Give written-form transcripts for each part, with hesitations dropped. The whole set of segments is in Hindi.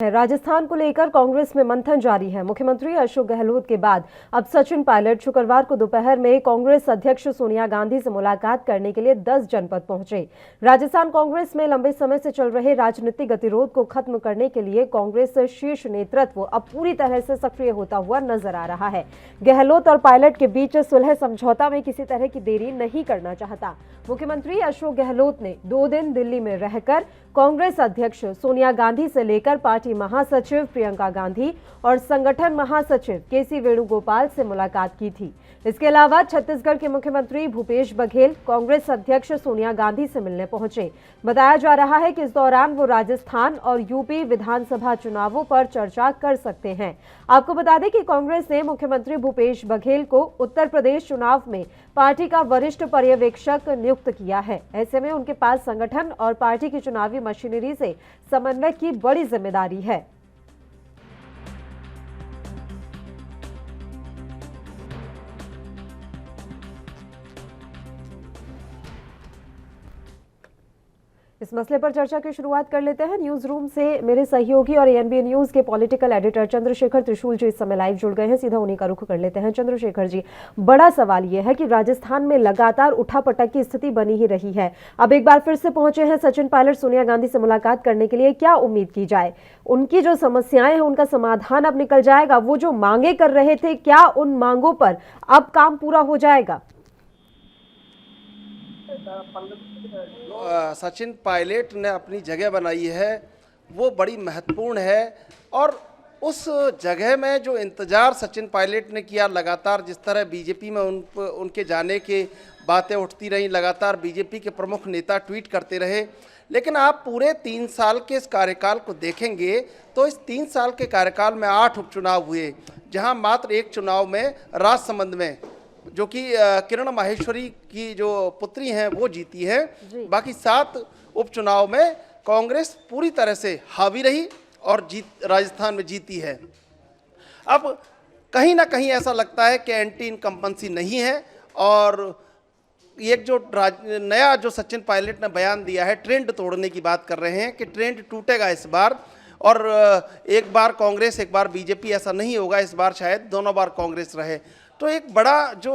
राजस्थान को लेकर कांग्रेस में मंथन जारी है। मुख्यमंत्री अशोक गहलोत के बाद अब सचिन पायलट शुक्रवार को दोपहर में कांग्रेस अध्यक्ष सोनिया गांधी से मुलाकात करने के लिए 10 जनपद पहुंचे। राजस्थान कांग्रेस में लंबे समय से चल रहे राजनीतिक गतिरोध को खत्म करने के लिए कांग्रेस शीर्ष नेतृत्व अब पूरी तरह से सक्रिय होता हुआ नजर आ रहा है। गहलोत और पायलट के बीच सुलह समझौता में किसी तरह की देरी नहीं करना चाहता। मुख्यमंत्री अशोक गहलोत ने 2 दिन दिल्ली में रहकर कांग्रेस अध्यक्ष सोनिया गांधी से लेकर पार्टी महासचिव प्रियंका गांधी और संगठन महासचिव केसी वेणुगोपाल से मुलाकात की थी। इसके अलावा छत्तीसगढ़ के मुख्यमंत्री भूपेश बघेल कांग्रेस अध्यक्ष सोनिया गांधी से मिलने पहुंचे। बताया जा रहा है कि इस दौरान वो राजस्थान और यूपी विधानसभा चुनावों पर चर्चा कर सकते हैं। आपको बता दें कि कांग्रेस ने मुख्यमंत्री भूपेश बघेल को उत्तर प्रदेश चुनाव में पार्टी का वरिष्ठ पर्यवेक्षक नियुक्त किया है। ऐसे में उनके पास संगठन और पार्टी की चुनावी मशीनरी से समन्वय की बड़ी जिम्मेदारी है। इस मसले पर चर्चा की शुरुआत कर लेते हैं। न्यूज रूम से मेरे सहयोगी और एएनबी न्यूज के पॉलिटिकल एडिटर चंद्रशेखर त्रिशूल जी इस समय लाइव जुड़ गए हैं। सीधा उन्हीं का रुख कर लेते हैं। चंद्रशेखर जी, बड़ा सवाल यह है कि राजस्थान में लगातार उठापटक की स्थिति बनी ही रही है। अब एक बार फिर से पहुंचे हैं सचिन पायलट सोनिया गांधी से मुलाकात करने के लिए। क्या उम्मीद की जाए? उनकी जो समस्याएं हैं उनका समाधान अब निकल जाएगा? वो जो मांगे कर रहे थे, क्या उन मांगों पर अब काम पूरा हो जाएगा? सचिन पायलट ने अपनी जगह बनाई है वो बड़ी महत्वपूर्ण है, और उस जगह में जो इंतज़ार सचिन पायलट ने किया, लगातार जिस तरह बीजेपी में उनके जाने की बातें उठती रहीं, लगातार बीजेपी के प्रमुख नेता ट्वीट करते रहे, लेकिन आप पूरे 3 साल के इस कार्यकाल को देखेंगे तो इस 3 साल के कार्यकाल में 8 उपचुनाव हुए, जहां मात्र एक चुनाव में राजसमंद में जो कि किरण माहेश्वरी की जो पुत्री हैं वो जीती है। बाकी 7 उपचुनाव में कांग्रेस पूरी तरह से हावी रही और राजस्थान में जीती है। अब कहीं ना कहीं ऐसा लगता है कि एंटी इनकम्बेंसी नहीं है, और एक जो नया जो सचिन पायलट ने बयान दिया है, ट्रेंड तोड़ने की बात कर रहे हैं कि ट्रेंड टूटेगा इस बार, और एक बार कांग्रेस एक बार बीजेपी, ऐसा नहीं होगा, इस बार शायद दोनों बार कांग्रेस रहे। तो एक बड़ा जो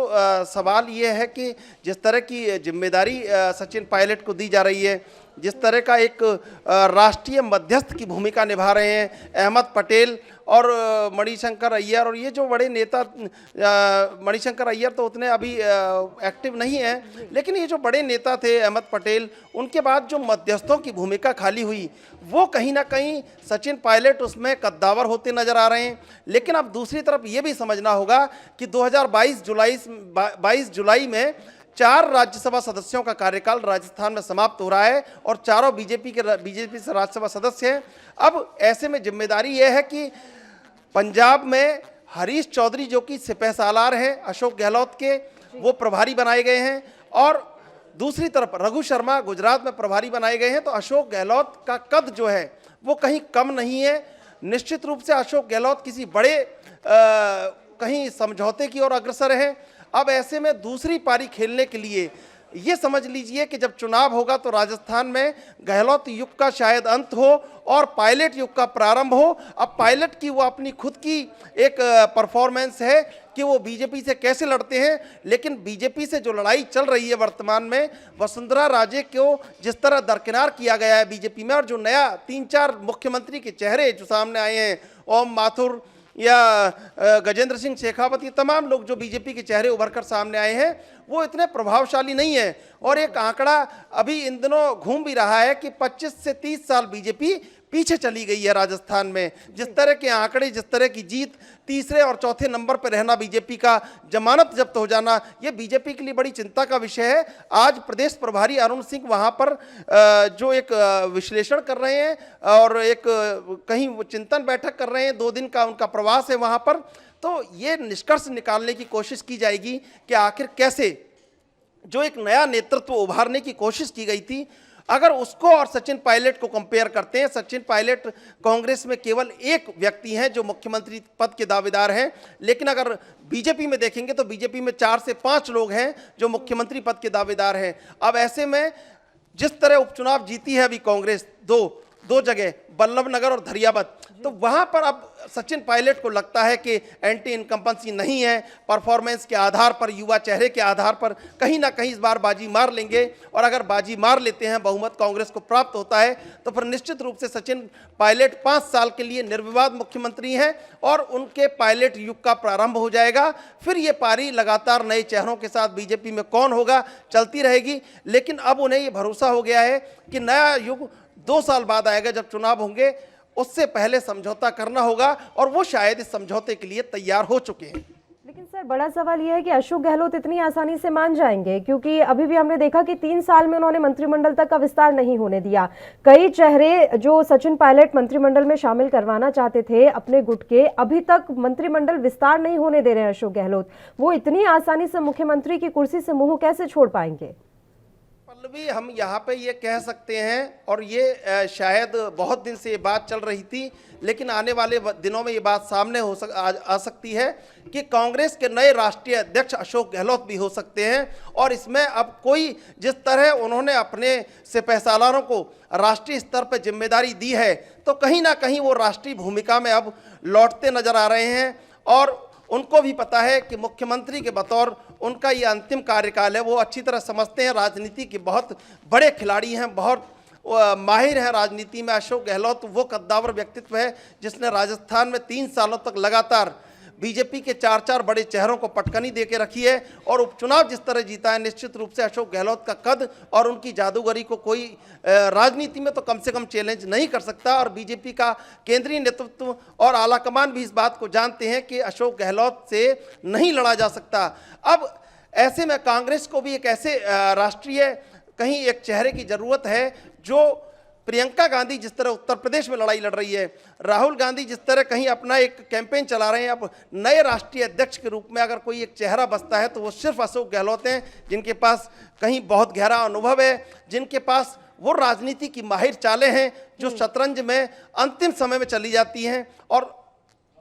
सवाल ये है कि जिस तरह की जिम्मेदारी सचिन पायलट को दी जा रही है, जिस तरह का एक राष्ट्रीय मध्यस्थ की भूमिका निभा रहे हैं अहमद पटेल और मणिशंकर अय्यर, और ये जो बड़े नेता, मणिशंकर अय्यर तो उतने अभी एक्टिव नहीं हैं, लेकिन ये जो बड़े नेता थे अहमद पटेल, उनके बाद जो मध्यस्थों की भूमिका खाली हुई, वो कहीं ना कहीं सचिन पायलट उसमें कद्दावर होते नजर आ रहे हैं। लेकिन अब दूसरी तरफ ये भी समझना होगा कि 2022 जुलाई में 4 राज्यसभा सदस्यों का कार्यकाल राजस्थान में समाप्त हो रहा है, और चारों बीजेपी से राज्यसभा सदस्य हैं। अब ऐसे में जिम्मेदारी यह है कि पंजाब में हरीश चौधरी जो कि सिपह सालार हैं अशोक गहलोत के, वो प्रभारी बनाए गए हैं, और दूसरी तरफ रघु शर्मा गुजरात में प्रभारी बनाए गए हैं। तो अशोक गहलोत का कद जो है वो कहीं कम नहीं है। निश्चित रूप से अशोक गहलोत किसी बड़े कहीं समझौते की ओर अग्रसर है। अब ऐसे में दूसरी पारी खेलने के लिए ये समझ लीजिए कि जब चुनाव होगा तो राजस्थान में गहलोत युग का शायद अंत हो और पायलट युग का प्रारंभ हो। अब पायलट की वो अपनी खुद की एक परफॉर्मेंस है कि वो बीजेपी से कैसे लड़ते हैं, लेकिन बीजेपी से जो लड़ाई चल रही है वर्तमान में, वसुंधरा राजे को जिस तरह दरकिनार किया गया है बीजेपी में, और जो नया 3-4 मुख्यमंत्री के चेहरे जो सामने आए हैं, ओम माथुर या गजेंद्र सिंह शेखावत, ये तमाम लोग जो बीजेपी के चेहरे उभर कर सामने आए हैं, वो इतने प्रभावशाली नहीं है। और एक आंकड़ा अभी इन दिनों घूम भी रहा है कि 25 से 30 साल बीजेपी पीछे चली गई है राजस्थान में। जिस तरह के आंकड़े, जिस तरह की जीत, तीसरे और चौथे नंबर पर रहना, बीजेपी का जमानत जब्त हो जाना, ये बीजेपी के लिए बड़ी चिंता का विषय है। आज प्रदेश प्रभारी अरुण सिंह वहाँ पर जो एक विश्लेषण कर रहे हैं और एक कहीं वो चिंतन बैठक कर रहे हैं, 2 दिन का उनका प्रवास है वहाँ पर। तो ये निष्कर्ष निकालने की कोशिश की जाएगी कि आखिर कैसे जो एक नया नेतृत्व उभारने की कोशिश की गई थी, अगर उसको और सचिन पायलट को कंपेयर करते हैं, सचिन पायलट कांग्रेस में केवल एक व्यक्ति हैं जो मुख्यमंत्री पद के दावेदार हैं, लेकिन अगर बीजेपी में देखेंगे तो बीजेपी में 4 से 5 लोग हैं जो मुख्यमंत्री पद के दावेदार हैं। अब ऐसे में जिस तरह उपचुनाव जीती है अभी कांग्रेस 2, दो जगह बल्लभ नगर और धरियावद, तो वहां पर अब सचिन पायलट को लगता है कि एंटी इनकम्बेंसी नहीं है, परफॉर्मेंस के आधार पर, युवा चेहरे के आधार पर कहीं ना कहीं इस बार बाजी मार लेंगे। और अगर बाजी मार लेते हैं, बहुमत कांग्रेस को प्राप्त होता है, तो फिर निश्चित रूप से सचिन पायलट 5 साल के लिए निर्विवाद मुख्यमंत्री हैं और उनके पायलट युग का प्रारंभ हो जाएगा। फिर ये पारी लगातार नए चेहरों के साथ बीजेपी में कौन होगा चलती रहेगी, लेकिन अब उन्हें ये भरोसा हो गया है कि नया युग 2 साल बाद आएगा जब चुनाव होंगे, उससे पहले समझौता करना होगा और वो शायद इस समझौते के लिए तैयार हो चुके हैं। लेकिन सर, बड़ा सवाल यह है कि अशोक गहलोत इतनी आसानी से मान जाएंगे, क्योंकि अभी भी हमने देखा कि 3 साल में उन्होंने मंत्रिमंडल तक का विस्तार नहीं होने दिया। कई चेहरे जो सचिन पायलट मंत्रिमंडल में शामिल करवाना चाहते थे अपने गुट के, अभी तक मंत्रिमंडल विस्तार नहीं होने दे रहे हैं अशोक गहलोत। वो इतनी आसानी से मुख्यमंत्री की कुर्सी से मुंह कैसे छोड़ पाएंगे? पल्लवी, हम यहाँ पे ये कह सकते हैं, और ये शायद बहुत दिन से ये बात चल रही थी, लेकिन आने वाले दिनों में ये बात सामने आ सकती है कि कांग्रेस के नए राष्ट्रीय अध्यक्ष अशोक गहलोत भी हो सकते हैं। और इसमें अब कोई, जिस तरह उन्होंने अपने सिपहसालारों को राष्ट्रीय स्तर पर जिम्मेदारी दी है, तो कहीं ना कहीं वो राष्ट्रीय भूमिका में अब लौटते नजर आ रहे हैं। और उनको भी पता है कि मुख्यमंत्री के बतौर उनका ये अंतिम कार्यकाल है। वो अच्छी तरह समझते हैं, राजनीति के बहुत बड़े खिलाड़ी हैं, बहुत माहिर हैं राजनीति में। अशोक गहलोत वो कद्दावर व्यक्तित्व है जिसने राजस्थान में 3 सालों तक लगातार बीजेपी के 4 बड़े चेहरों को पटकनी दे के रखी है। और उपचुनाव जिस तरह जीता है, निश्चित रूप से अशोक गहलोत का कद और उनकी जादूगरी को कोई राजनीति में तो कम से कम चैलेंज नहीं कर सकता। और बीजेपी का केंद्रीय नेतृत्व और आलाकमान भी इस बात को जानते हैं कि अशोक गहलोत से नहीं लड़ा जा सकता। अब ऐसे में कांग्रेस को भी एक ऐसे राष्ट्रीय कहीं एक चेहरे की जरूरत है जो प्रियंका गांधी जिस तरह उत्तर प्रदेश में लड़ाई लड़ रही है, राहुल गांधी जिस तरह कहीं अपना एक कैंपेन चला रहे हैं, अब नए राष्ट्रीय अध्यक्ष के रूप में अगर कोई एक चेहरा बसता है तो वो सिर्फ अशोक गहलोत हैं, जिनके पास कहीं बहुत गहरा अनुभव है, जिनके पास वो राजनीति की माहिर चालें हैं जो शतरंज में अंतिम समय में चली जाती हैं। और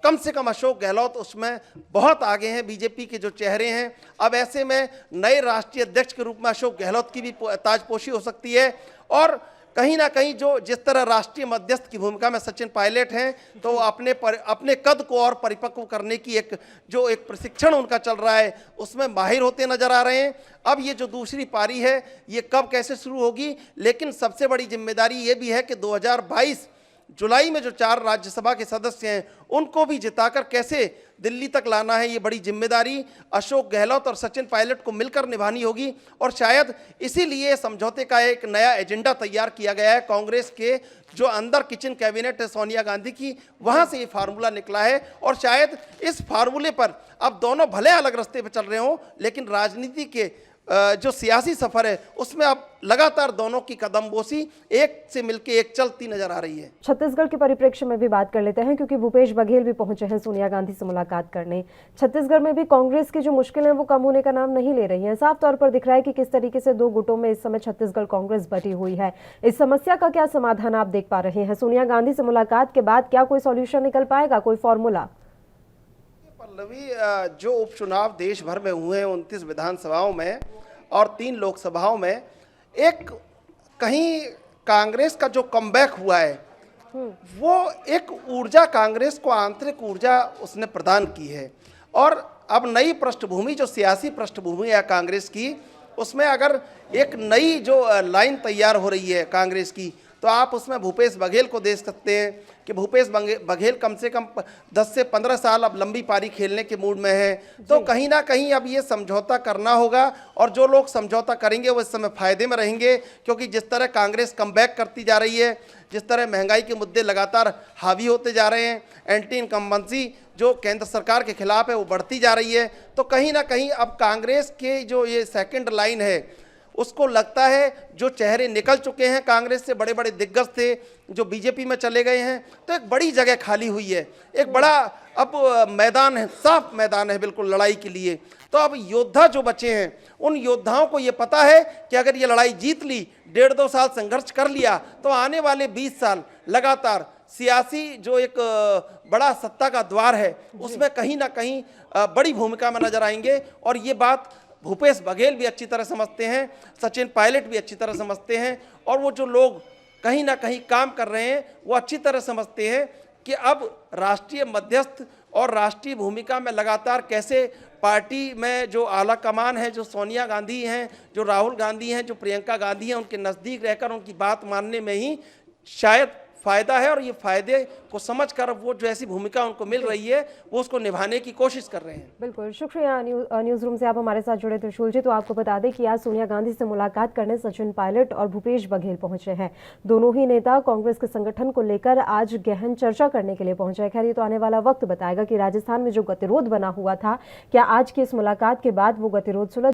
कम से कम अशोक गहलोत उसमें बहुत आगे हैं बीजेपी के जो चेहरे हैं। अब ऐसे में नए राष्ट्रीय अध्यक्ष के रूप में अशोक गहलोत की भी ताजपोशी हो सकती है। और कहीं ना कहीं जो जिस तरह राष्ट्रीय मध्यस्थ की भूमिका में सचिन पायलट हैं, तो अपने कद को और परिपक्व करने की एक प्रशिक्षण उनका चल रहा है, उसमें माहिर होते नजर आ रहे हैं। अब ये जो दूसरी पारी है ये कब कैसे शुरू होगी, लेकिन सबसे बड़ी जिम्मेदारी ये भी है कि 2022 जुलाई में जो 4 राज्यसभा के सदस्य हैं उनको भी जिताकर कैसे दिल्ली तक लाना है, ये बड़ी जिम्मेदारी अशोक गहलोत और सचिन पायलट को मिलकर निभानी होगी। और शायद इसीलिए समझौते का एक नया एजेंडा तैयार किया गया है। कांग्रेस के जो अंदर किचन कैबिनेट है सोनिया गांधी की, वहां से ये फार्मूला निकला है। और शायद इस फार्मूले पर अब दोनों भले अलग रास्ते पर चल रहे हों, लेकिन राजनीति के जो सियासी सफर है उसमें अब लगातार दोनों की कदमबोसी एक से मिलकर एक चलती नजर आ रही है। छत्तीसगढ़ के परिप्रेक्ष्य में भी बात कर लेते हैं, क्योंकि भूपेश बघेल भी पहुंचे हैं सोनिया गांधी से मुलाकात करने। छत्तीसगढ़ में भी कांग्रेस की जो मुश्किलें हैं वो कम होने का नाम नहीं ले रही हैं। साफ तौर पर दिख रहा है कि किस तरीके से 2 गुटों में इस समय छत्तीसगढ़ कांग्रेस बटी हुई है। इस समस्या का क्या समाधान आप देख पा रहे हैं? सोनिया गांधी से मुलाकात के बाद क्या कोई सॉल्यूशन निकल पाएगा, कोई फॉर्मूला? पल्लवी, जो उपचुनाव देश भर में हुए हैं 29 विधानसभाओं में और 3 लोकसभाओं में, एक कहीं कांग्रेस का जो कमबैक हुआ है वो एक ऊर्जा, कांग्रेस को आंतरिक ऊर्जा उसने प्रदान की है। और अब नई पृष्ठभूमि, जो सियासी पृष्ठभूमि है कांग्रेस की, उसमें अगर एक नई जो लाइन तैयार हो रही है कांग्रेस की, तो आप उसमें भूपेश बघेल को देख सकते हैं कि भूपेश बघेल कम से कम 10 से 15 साल अब लंबी पारी खेलने के मूड में है। तो कहीं ना कहीं अब ये समझौता करना होगा, और जो लोग समझौता करेंगे वो इस समय फायदे में रहेंगे, क्योंकि जिस तरह कांग्रेस कमबैक करती जा रही है, जिस तरह महंगाई के मुद्दे लगातार हावी होते जा रहे हैं, एंटी इनकम्बेंसी जो केंद्र सरकार के खिलाफ है वो बढ़ती जा रही है, तो कहीं ना कहीं अब कांग्रेस के जो ये सेकेंड लाइन है उसको लगता है, जो चेहरे निकल चुके हैं कांग्रेस से, बड़े बड़े दिग्गज थे जो बीजेपी में चले गए हैं, तो एक बड़ी जगह खाली हुई है, एक बड़ा अब मैदान है, साफ मैदान है बिल्कुल लड़ाई के लिए। तो अब योद्धा जो बचे हैं उन योद्धाओं को ये पता है कि अगर ये लड़ाई जीत ली, 1.5-2 साल संघर्ष कर लिया, तो आने वाले 20 साल लगातार सियासी जो एक बड़ा सत्ता का द्वार है उसमें कहीं ना कहीं बड़ी भूमिका में नजर आएंगे। और ये बात भूपेश बघेल भी अच्छी तरह समझते हैं, सचिन पायलट भी अच्छी तरह समझते हैं। और वो जो लोग कहीं ना कहीं काम कर रहे हैं, वो अच्छी तरह समझते हैं कि अब राष्ट्रीय मध्यस्थ और राष्ट्रीय भूमिका में लगातार कैसे पार्टी में जो आला कमान है, जो सोनिया गांधी हैं, जो राहुल गांधी हैं, जो प्रियंका गांधी हैं, उनके नज़दीक रहकर उनकी बात मानने में ही शायद फ़ायदा है। और ये फ़ायदे को समझकर वो जो ऐसी भूमिका उनको मिल रही है वो उसको निभाने की कोशिश कर रहे हैं। बिल्कुल, शुक्रिया। न्यूज़ रूम से आप हमारे साथ जुड़े त्रिशूल जी। तो आपको बता दें कि आज सोनिया गांधी से मुलाकात करने सचिन पायलट और भूपेश बघेल पहुंचे हैं। दोनों ही नेता कांग्रेस के संगठन को लेकर आज गहन चर्चा करने के लिए पहुंचे हैं। खैर, ये तो आने वाला वक्त बताएगा कि राजस्थान में जो गतिरोध बना हुआ था, क्या आज की इस मुलाकात के बाद वो गतिरोध सुलझ